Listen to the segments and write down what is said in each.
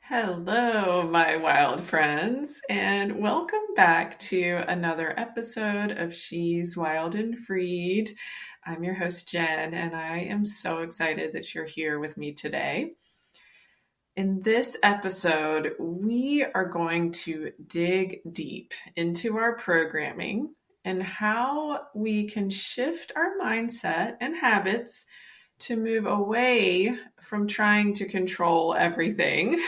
Hello, my wild friends, and welcome back to another episode of She's Wild and Freed. I'm your host, Jen, and I am so excited that you're here with me today. In this episode, we are going to dig deep into our programming and how we can shift our mindset and habits to move away from trying to control everything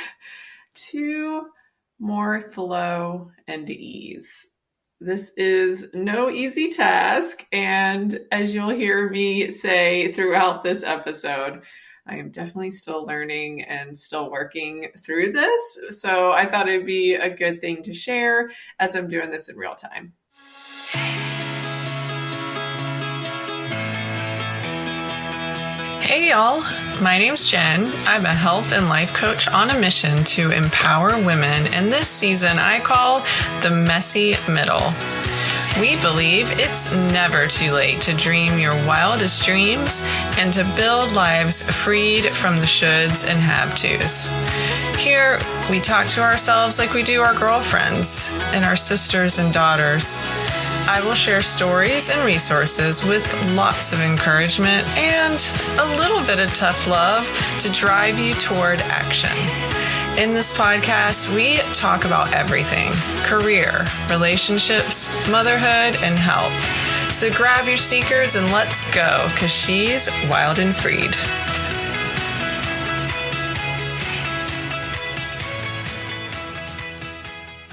to more flow and ease. This is no easy task, and as you'll hear me say throughout this episode, I am definitely still learning and still working through this. So I thought it'd be a good thing to share as I'm doing this in real time. Hey y'all, my name's Jen. I'm a health and life coach on a mission to empower women, and this season I call the messy middle. We believe it's never too late to dream your wildest dreams and to build lives freed from the shoulds and have-tos. Here, we talk to ourselves like we do our girlfriends and our sisters and daughters. I will share stories and resources with lots of encouragement and a little bit of tough love to drive you toward action. In this podcast, we talk about everything: career, relationships, motherhood, and health. So grab your sneakers and let's go, because she's wild and freed.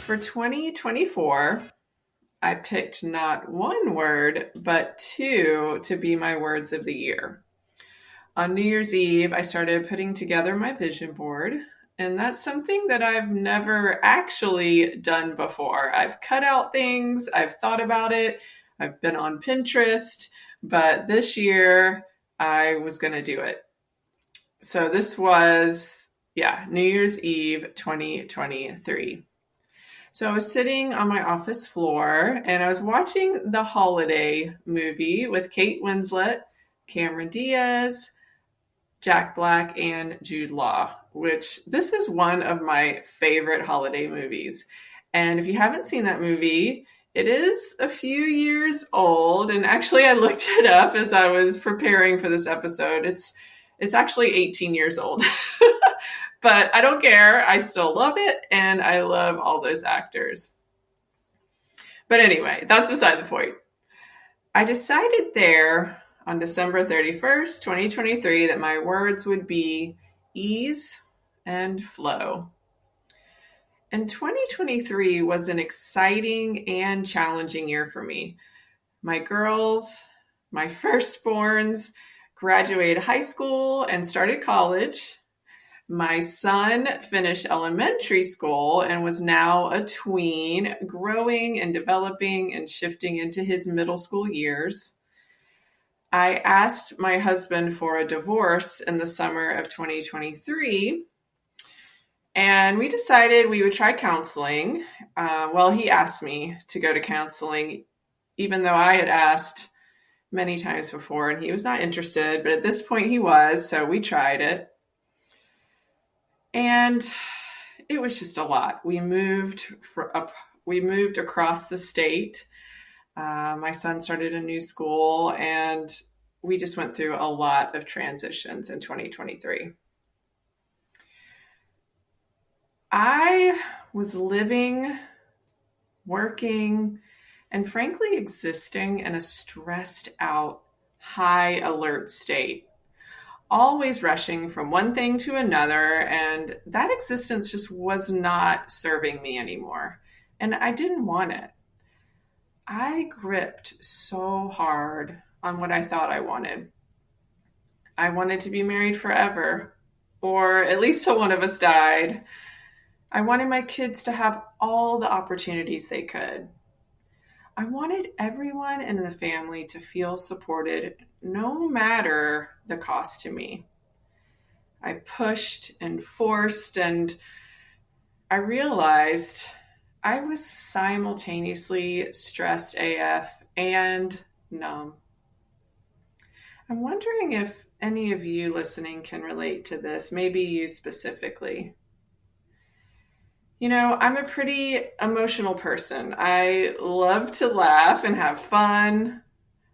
For 2024, I picked not one word, but two to be my words of the year. On New Year's Eve, I started putting together my vision board, and that's something that I've never actually done before. I've cut out things, I've thought about it, I've been on Pinterest, but this year I was going to do it. So this was, New Year's Eve 2023. So I was sitting on my office floor and I was watching the holiday movie with Kate Winslet, Cameron Diaz, Jack Black, and Jude Law, which this is one of my favorite holiday movies. And if you haven't seen that movie, it is a few years old. And actually, I looked it up as I was preparing for this episode. It's actually 18 years old. But I don't care. I still love it, and I love all those actors. But anyway, that's beside the point. I decided there on December 31st, 2023, that my words would be ease and flow. And 2023 was an exciting and challenging year for me. My girls, my firstborns, graduated high school and started college. My son finished elementary school and was now a tween, growing and developing and shifting into his middle school years. I asked my husband for a divorce in the summer of 2023, and we decided we would try counseling. He asked me to go to counseling, even though I had asked many times before, and he was not interested, but at this point he was, so we tried it. And it was just a lot. We moved across the state. My son started a new school, and we just went through a lot of transitions in 2023. I was living, working, and frankly existing in a stressed out, high alert state. Always rushing from one thing to another, and that existence just was not serving me anymore. And I didn't want it. I gripped so hard on what I thought I wanted. I wanted to be married forever, or at least till one of us died. I wanted my kids to have all the opportunities they could. I wanted everyone in the family to feel supported, no matter the cost to me. I pushed and forced, and I realized I was simultaneously stressed AF and numb. I'm wondering if any of you listening can relate to this, maybe you specifically. I'm a pretty emotional person. I love to laugh and have fun.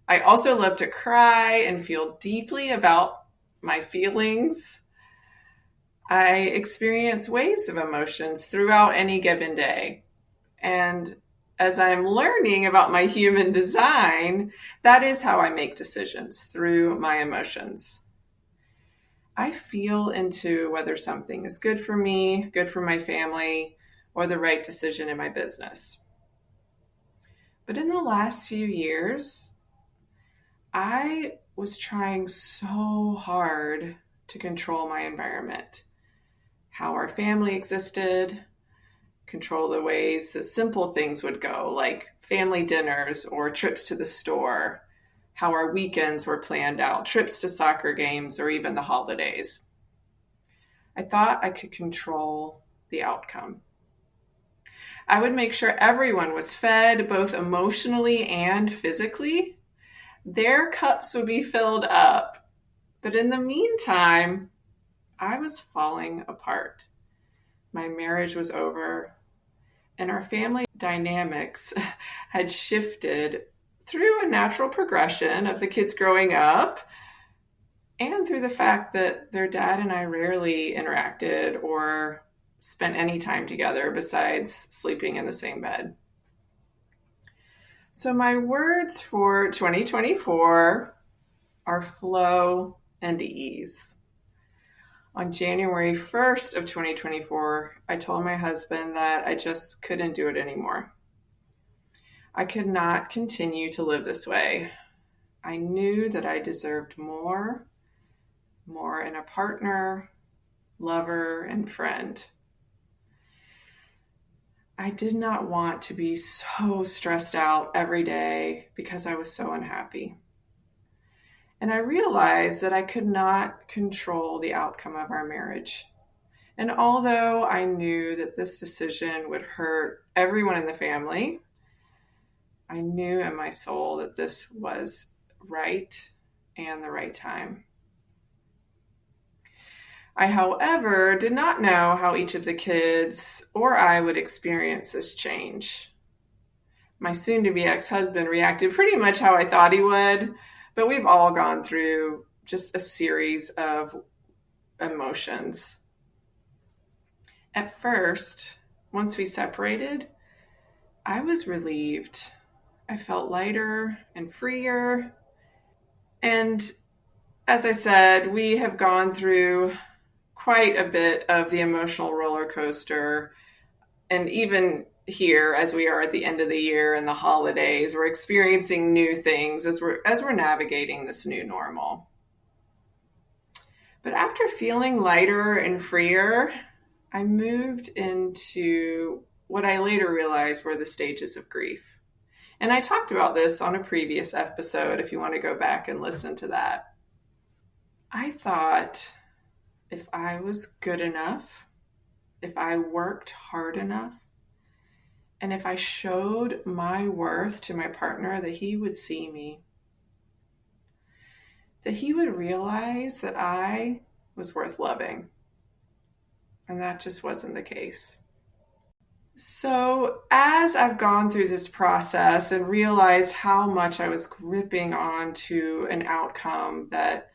I also love to cry and feel deeply about my feelings. I experience waves of emotions throughout any given day. And as I'm learning about my human design, that is how I make decisions through my emotions. I feel into whether something is good for me, good for my family, or the right decision in my business. But in the last few years, I was trying so hard to control my environment, how our family existed, control the ways that simple things would go, like family dinners or trips to the store, how our weekends were planned out, trips to soccer games, or even the holidays. I thought I could control the outcome. I would make sure everyone was fed both emotionally and physically. Their cups would be filled up. But in the meantime, I was falling apart. My marriage was over, and our family dynamics had shifted through a natural progression of the kids growing up and through the fact that their dad and I rarely interacted or spent any time together besides sleeping in the same bed. So my words for 2024 are flow and ease. On January 1st of 2024, I told my husband that I just couldn't do it anymore. I could not continue to live this way. I knew that I deserved more in a partner, lover, and friend. I did not want to be so stressed out every day because I was so unhappy. And I realized that I could not control the outcome of our marriage. And although I knew that this decision would hurt everyone in the family, I knew in my soul that this was right and the right time. I, however, did not know how each of the kids or I would experience this change. My soon-to-be ex-husband reacted pretty much how I thought he would, but we've all gone through just a series of emotions. At first, once we separated, I was relieved. I felt lighter and freer. And as I said, we have gone through quite a bit of the emotional roller coaster. And even here, as we are at the end of the year and the holidays, we're experiencing new things as we're navigating this new normal. But after feeling lighter and freer, I moved into what I later realized were the stages of grief. And I talked about this on a previous episode if you want to go back and listen to that. I thought if I was good enough, if I worked hard enough, and if I showed my worth to my partner, that he would see me, that he would realize that I was worth loving. And that just wasn't the case. So as I've gone through this process and realized how much I was gripping on to an outcome that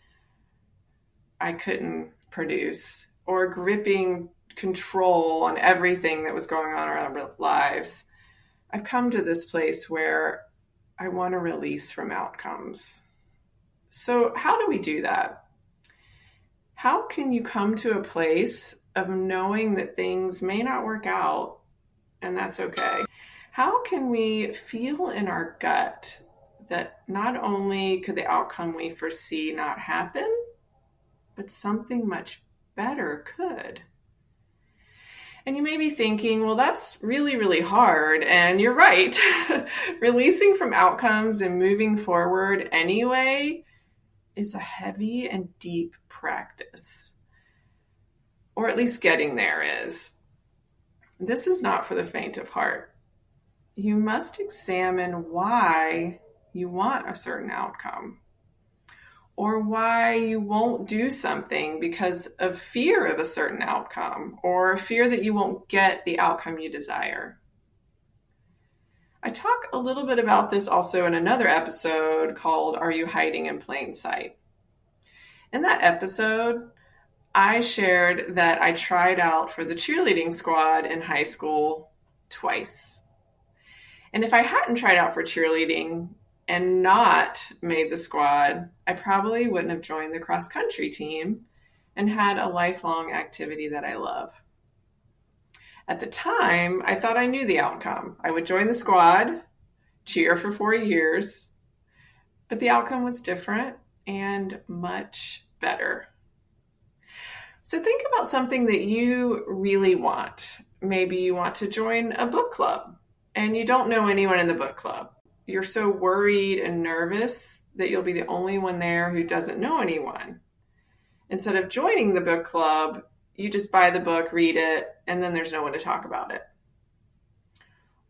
I couldn't produce, or gripping control on everything that was going on around our lives, I've come to this place where I want to release from outcomes. So how do we do that? How can you come to a place of knowing that things may not work out, and that's okay? How can we feel in our gut that not only could the outcome we foresee not happen, but something much better could? And you may be thinking, well, that's really, really hard. And you're right. Releasing from outcomes and moving forward anyway is a heavy and deep practice. Or at least getting there is. This is not for the faint of heart. You must examine why you want a certain outcome. or why you won't do something because of fear of a certain outcome or fear that you won't get the outcome you desire. I talk a little bit about this also in another episode called Are You Hiding in Plain Sight? In that episode, I shared that I tried out for the cheerleading squad in high school twice. And if I hadn't tried out for cheerleading and not made the squad, I probably wouldn't have joined the cross country team and had a lifelong activity that I love. At the time, I thought I knew the outcome. I would join the squad, cheer for 4 years, but the outcome was different and much better. So think about something that you really want. Maybe you want to join a book club and you don't know anyone in the book club. You're so worried and nervous that you'll be the only one there who doesn't know anyone. Instead of joining the book club, you just buy the book, read it, and then there's no one to talk about it.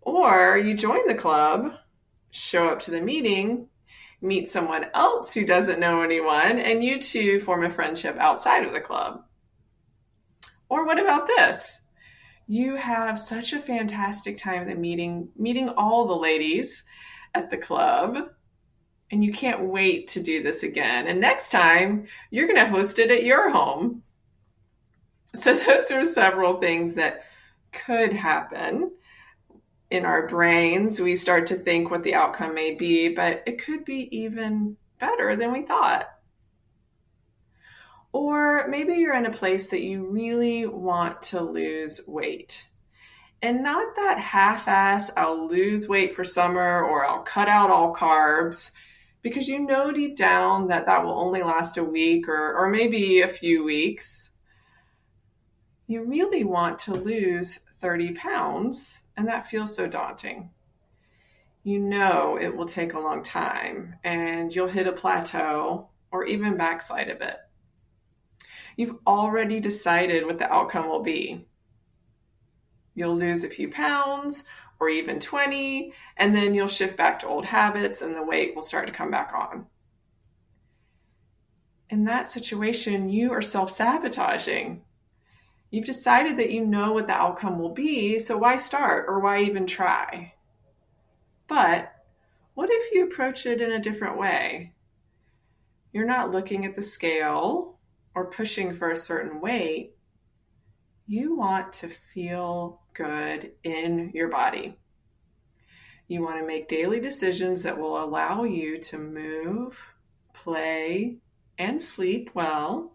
Or you join the club, show up to the meeting, meet someone else who doesn't know anyone, and you two form a friendship outside of the club. Or what about this? You have such a fantastic time at the meeting all the ladies at the club, and you can't wait to do this again. And next time, you're going to host it at your home. So those are several things that could happen. In our brains, we start to think what the outcome may be, but it could be even better than we thought. Or maybe you're in a place that you really want to lose weight. And not that half-ass, I'll lose weight for summer or I'll cut out all carbs, because you know deep down that will only last a week or maybe a few weeks. You really want to lose 30 pounds, and that feels so daunting. You know it will take a long time, and you'll hit a plateau or even backslide a bit. You've already decided what the outcome will be. You'll lose a few pounds or even 20, and then you'll shift back to old habits and the weight will start to come back on. In that situation, you are self-sabotaging. You've decided that you know what the outcome will be, so why start or why even try? But what if you approach it in a different way? You're not looking at the scale or pushing for a certain weight. You want to feel good in your body. You want to make daily decisions that will allow you to move, play, and sleep well.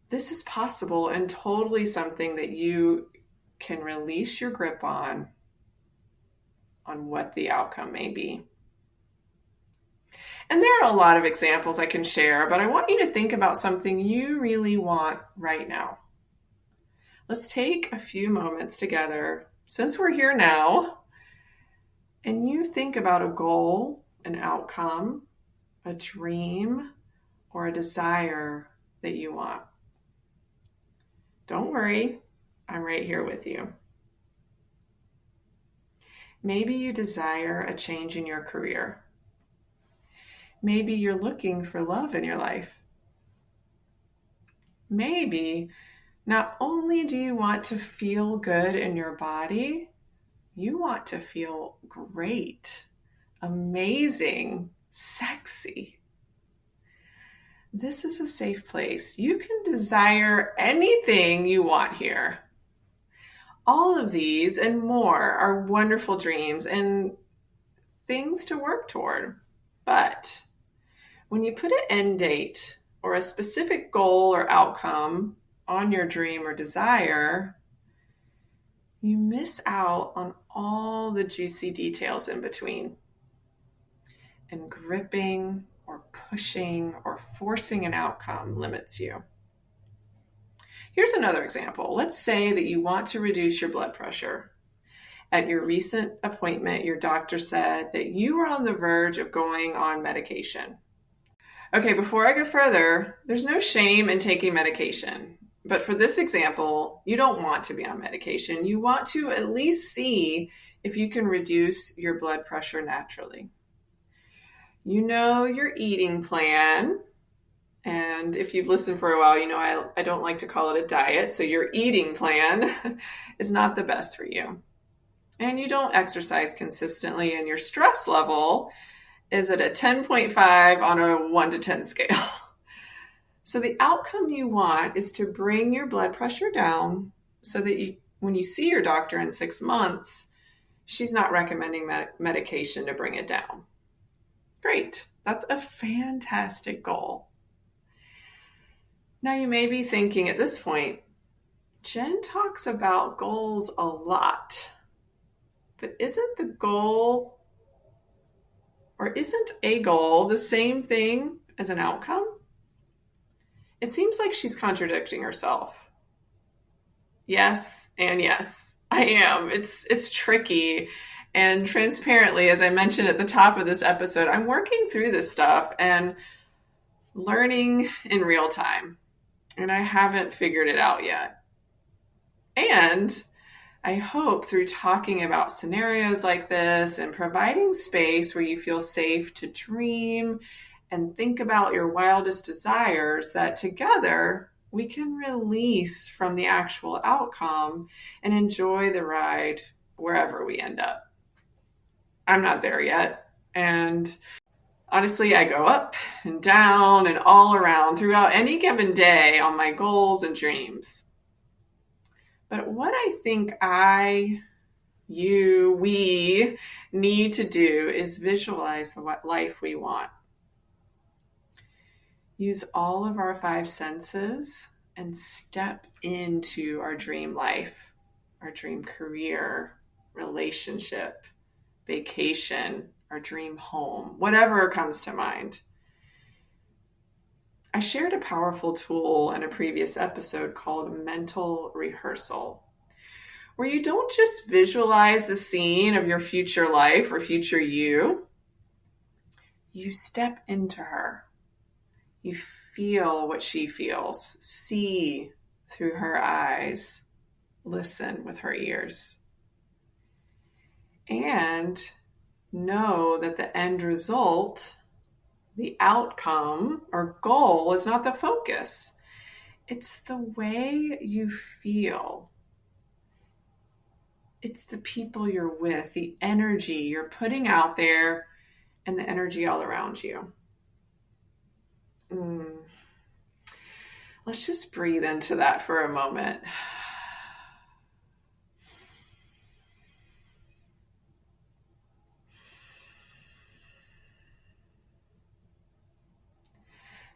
This is possible and totally something that you can release your grip on what the outcome may be. And there are a lot of examples I can share, but I want you to think about something you really want right now. Let's take a few moments together, since we're here now, and you think about a goal, an outcome, a dream, or a desire that you want. Don't worry, I'm right here with you. Maybe you desire a change in your career. Maybe you're looking for love in your life. Maybe not only do you want to feel good in your body, you want to feel great, amazing, sexy. This is a safe place. You can desire anything you want here. All of these and more are wonderful dreams and things to work toward. But when you put an end date or a specific goal or outcome on your dream or desire, you miss out on all the juicy details in between. And gripping or pushing or forcing an outcome limits you. Here's another example. Let's say that you want to reduce your blood pressure. At your recent appointment, your doctor said that you were on the verge of going on medication. Okay, before I go further, there's no shame in taking medication. But for this example, you don't want to be on medication. You want to at least see if you can reduce your blood pressure naturally. You know your eating plan. And if you've listened for a while, you know I don't like to call it a diet. So your eating plan is not the best for you. And you don't exercise consistently, and your stress level is at a 10.5 on a 1 to 10 scale. So the outcome you want is to bring your blood pressure down so that when you see your doctor in 6 months, she's not recommending medication to bring it down. Great. That's a fantastic goal. Now you may be thinking at this point, Jen talks about goals a lot, but isn't the goal, or isn't a goal, the same thing as an outcome? It seems like she's contradicting herself. Yes, and yes, I am. It's tricky. And transparently, as I mentioned at the top of this episode, I'm working through this stuff and learning in real time. And I haven't figured it out yet. And I hope through talking about scenarios like this and providing space where you feel safe to dream and think about your wildest desires, that together we can release from the actual outcome and enjoy the ride wherever we end up. I'm not there yet. And honestly, I go up and down and all around throughout any given day on my goals and dreams. But what I think we need to do is visualize what life we want. Use all of our 5 senses and step into our dream life, our dream career, relationship, vacation, our dream home, whatever comes to mind. I shared a powerful tool in a previous episode called mental rehearsal, where you don't just visualize the scene of your future life or future you step into her. You feel what she feels, see through her eyes, listen with her ears, and know that the end result, the outcome or goal, is not the focus. It's the way you feel. It's the people you're with, the energy you're putting out there, and the energy all around you. Let's just breathe into that for a moment.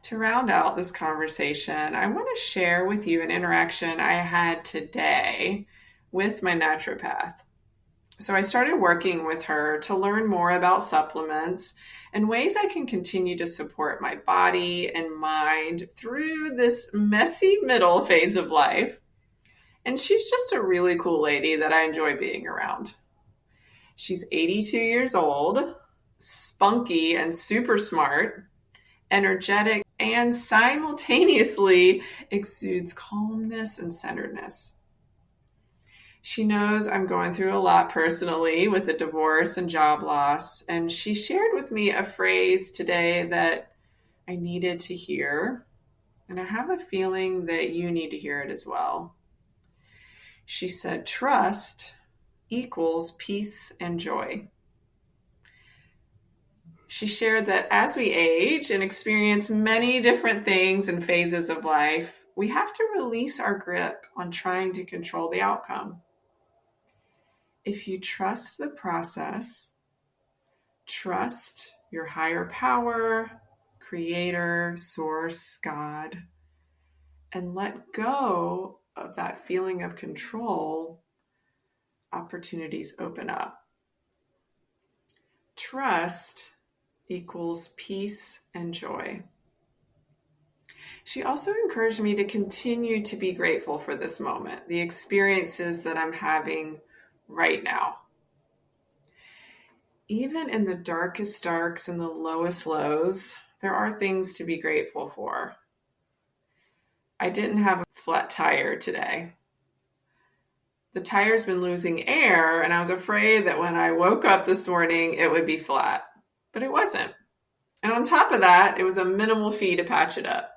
To round out this conversation, I want to share with you an interaction I had today with my naturopath. So I started working with her to learn more about supplements and ways I can continue to support my body and mind through this messy middle phase of life. And she's just a really cool lady that I enjoy being around. She's 82 years old, spunky and super smart, energetic, and simultaneously exudes calmness and centeredness. She knows I'm going through a lot personally with a divorce and job loss, and she shared with me a phrase today that I needed to hear, and I have a feeling that you need to hear it as well. She said, trust equals peace and joy. She shared that as we age and experience many different things and phases of life, we have to release our grip on trying to control the outcome. If you trust the process, trust your higher power, creator, source, God, and let go of that feeling of control, opportunities open up. Trust equals peace and joy. She also encouraged me to continue to be grateful for this moment, the experiences that I'm having right now. Even in the darkest darks and the lowest lows, there are things to be grateful for. I didn't have a flat tire today. The tire's been losing air, and I was afraid that when I woke up this morning, it would be flat, but it wasn't. And on top of that, it was a minimal fee to patch it up.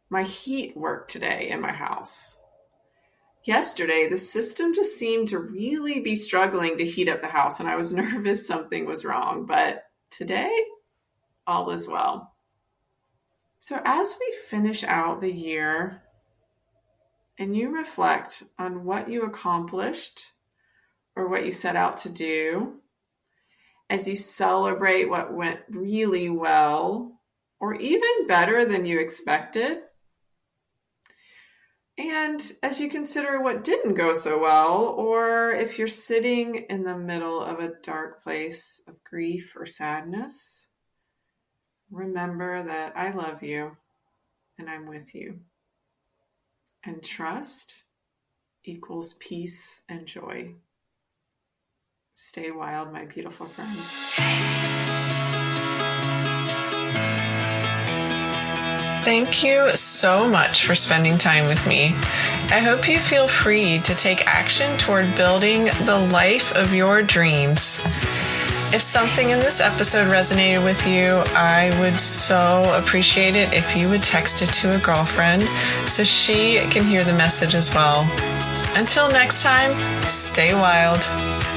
my heat work today in my house. Yesterday, the system just seemed to really be struggling to heat up the house, and I was nervous something was wrong. But today, all is well. So as we finish out the year and you reflect on what you accomplished or what you set out to do, as you celebrate what went really well or even better than you expected, and as you consider what didn't go so well, or if you're sitting in the middle of a dark place of grief or sadness, remember that I love you and I'm with you. And trust equals peace and joy. Stay wild, my beautiful friends. Thank you so much for spending time with me. I hope you feel free to take action toward building the life of your dreams. If something in this episode resonated with you, I would so appreciate it if you would text it to a girlfriend so she can hear the message as well. Until next time, stay wild.